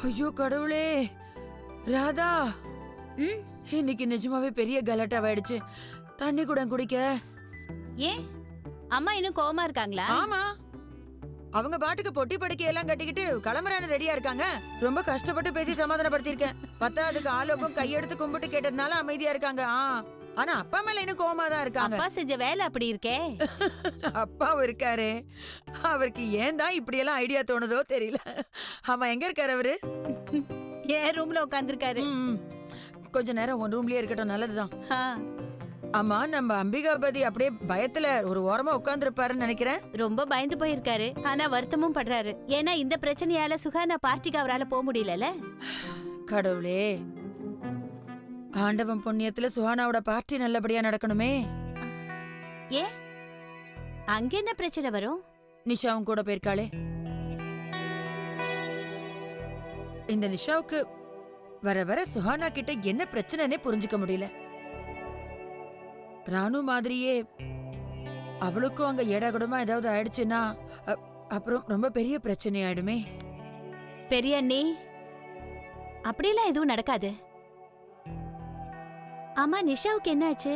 ஐயோ கடவுளே, ராதா இன்னைக்கு நிஜமாவே பெரிய கலாட்டாவாயிடுச்சு. தண்ணி கூட குடிக்க. ஏன் அம்மா இன்னும் கோவமா இருக்காங்களா? ஆமா, அவங்க பாட்டுக்கு பொட்டி படுக்கையெல்லாம் கட்டிக்கிட்டு கிளம்புறான்னு ரெடியா இருக்காங்க. ரொம்ப கஷ்டப்பட்டு பேசி சமாதானப்படுத்திருக்கேன். பத்தாவதுக்கு ஆலோகம் கையெடுத்து கும்பிட்டு கேட்டதுனால அமைதியா இருக்காங்க. ஆனா அப்பா மேல இன்னும் கோவமா தான் இருக்காங்க. அப்பா செஞ்ச வேலை அப்படி இருக்கே. அப்பாவும் இருக்காரு. அவருக்கு ஏன் தான் இப்படி எல்லாம் ஐடியா தோணுதோ தெரியல. ஆமா, எங்க இருக்காரு அவரு? ஏன் ரூம்ல உட்கார்ந்திருக்காரு. கொஞ்ச நேரம் உன் ரூம்லயே இருக்கட்டும், நல்லதுதான். ஆமா, நம்ம அம்பிகாபதி அப்படியே பயத்துல ஒரு ஓரமா உட்கார்ந்துருப்பாருன்னு நினைக்கிறேன். ரொம்ப பயந்து போயிருக்காரு. ஆனா வருத்தமும் படுறாரு. ஏன்னா இந்த பிரச்சனையால சுகானா பார்ட்டிக்கு அவரால போக முடியல. கடவுளே, ஆண்டவன் புண்ணியத்துல சுஹானாவோட பார்ட்டி நல்லபடியா நடக்கணுமே. ஏ அங்க என்ன பிரச்சனை வரும்? நிஷாவும் கூட போயிருக்காளே. இந்த நிஷாவுக்கு வர வர சுஹானா கிட்ட என்ன பிரச்சனைனே புரிஞ்சுக்க முடியல. ராணு மாதிரியே அவளுக்கும் அங்க ஏடாகுடமா ஏதாவது ஆயிடுச்சுன்னா அப்புறம் ரொம்ப பெரிய பிரச்சனை ஆயிடுமே. பெரிய அண்ணி, அப்படியெல்லாம் எதுவும் நடக்காது. ஆமா, நிஷாவுக்கு என்ன ஆச்சு?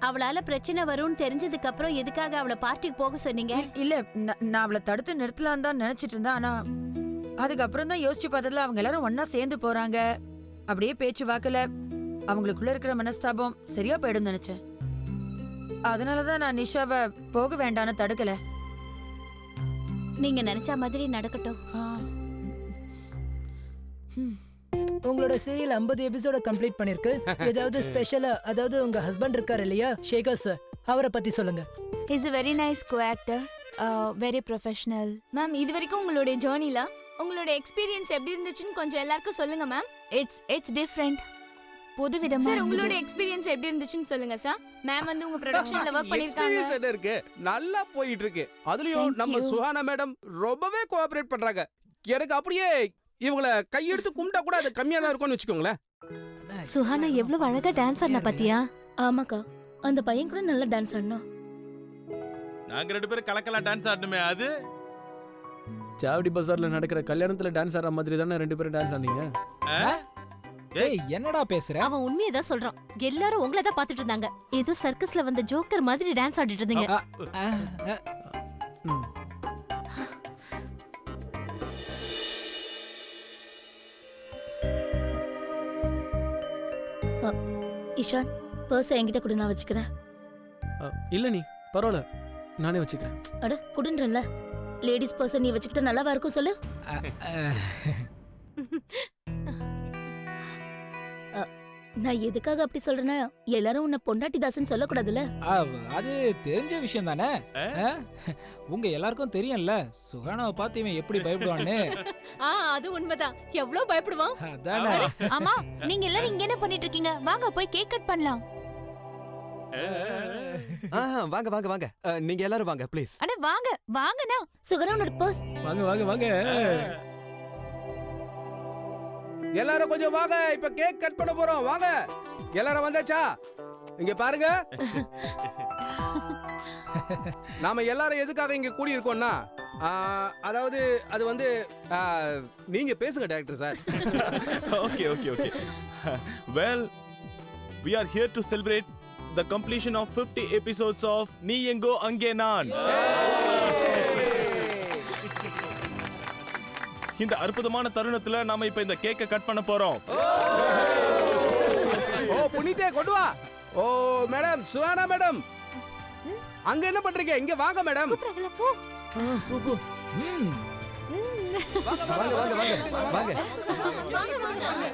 அவளால பிரச்சனை வரும்னு தெரிஞ்சதுக்கு அப்புறம் எதுக்காக அவளை பார்ட்டிக்கு போக சொன்னீங்க? இல்ல, நான் அவளை தடுத்து நிறுத்தலாம் தான் நினைச்சிட்டு இருந்தேன். ஆனா அதுக்கப்புறம் தான் யோசிச்சு பார்த்ததுல அவங்க எல்லாரும் ஒன்னா சேர்ந்து போறாங்க. அப்படியே பேச்சு வாக்குல அவங்களுக்குள்ள இருக்கிற மனஸ்தாபம் சரியா போயிடும் நினைச்சேன். அதனாலதான் நான் நிஷாவை போக வேண்டான்னு தடுக்கல. நீங்க நினைச்ச மாதிரி நடக்கட்டும். உங்களோட சீரியல் 50 எபிசோட கம்ப்ளீட் பண்ணிருக்கு. ஏதாவது ஸ்பெஷலா, அதாவது உங்க ஹஸ்பண்ட் இருக்காரு இல்லையா, சேகர் சார், அவரை பத்தி சொல்லுங்க. He's a very nice co-actor, very professional. Ma'am, இது வரைக்கும் உங்களுடைய ஜர்னில உங்களுடைய எக்ஸ்பீரியன்ஸ் எப்படி இருந்துச்சுன்னு கொஞ்சம் எல்லாருக்கும் சொல்லுங்க மேம். It's different. புதுவிதமா. சார், உங்களுடைய எக்ஸ்பீரியன்ஸ் எப்படி இருந்துச்சுன்னு சொல்லுங்க சார். மேம் வந்து உங்க ப்ரொடக்ஷன்ல வர்க் பண்ணிருக்காங்க. எக்ஸ்பீரியன்ஸ் என்ன இருக்கு? நல்லா போயிட்டு இருக்கு. அதுலயும் நம்ம சுஹானா மேடம் ரொம்பவே கோஆபரேட் பண்றாங்க. எனக்கு அப்படியே இவங்களை கையெடுத்து கும்பிட்டா கூட அது கம்மியா தான் இருக்கும்னு வெச்சுக்கோங்களேன். சுஹானா எவ்வளவு அழகா டான்ஸ் ஆடுனா பாத்தியா? ஆமாக்கா, அந்த பையன் கூட நல்லா டான்ஸ் ஆடுனா. நாங்க ரெண்டு பேரும் கலக்கலா டான்ஸ் ஆடணுமே. அது சாவடி பஜார்ல நடக்கிற கல்யாணத்துல டான்ஸ் ஆடுற மாதிரி தானே ரெண்டு பேரும் டான்ஸ் ஆனீங்க. ஏய், என்னடா பேசுற? அவன் உண்மையை தான் சொல்றான். எல்லாரும் உங்களை தான் பாத்துட்டு இருந்தாங்க. ஏதோ சர்க்கஸ்ல வந்த ஜோக்கர் மாதிரி டான்ஸ் ஆடிட்டு இருந்தீங்க. இஷான், பர்ஸ் என்கிட்ட கொடு, நான் வச்சுக்கிறேன். இல்ல நீ பரவாயில்ல, நானே வச்சுக்கிறேன். அட குடுன்றல, லேடிஸ் பர்ஸ் நீ வச்சுக்கிட்ட நல்லாவா இருக்கும் சொல்லு. நான் எதுக்காக அப்படி சொல்றேன்னா, எல்லாரும் உன்னை பொண்டாட்டி தாசன் சொல்லக்கூடாதுல்ல. அது தெரிஞ்ச விஷயம் தானே. உங்க எல்லாருக்கும் தெரியும்ல சுகானாவை பார்த்து இவன் எப்படி பயப்படுவான்னு. அது உண்மைதான். எவ்வளவு பயப்படுவான். அதானே. ஆமா, நீங்க எல்லாரும் இங்க என்ன பண்ணிட்டு இருக்கீங்க? வாங்க போய் கேக் கட் பண்ணலாம். வாங்க வாங்க வாங்க, நீங்க எல்லாரும் வாங்க ப்ளீஸ். அட வாங்க வாங்கனா. சுகானாவோட பர்ஸ். வாங்க வாங்க வாங்க. எல்லாரும் கொஞ்சம் வாங்க, இப்ப கேக் கட் பண்ண போறோம். வாங்க, எல்லாரும் வந்தாச்சா? இங்க பாருங்க, நாம எல்லாரும் எதுக்காக இங்க கூடி இருக்கோம்னா, அதாவது அது வந்து நீங்க பேசுங்க director sir. Okay okay okay. Well, we are here to celebrate the completion of 50 episodes of நீ எங்கோ அங்கே நான். இந்த அற்புதமான தருணத்துல நாம இப்ப இந்த கேக்க கட் பண்ண போறோம். ஓ புனிதே, கொண்டு வா. ஓ மேடம், சுஹானா மேடம், அங்க என்ன பண்றீங்க? இங்க வாங்க மேடம். வாங்க வாங்க வாங்க வாங்க. வாங்க வாங்க வாங்க.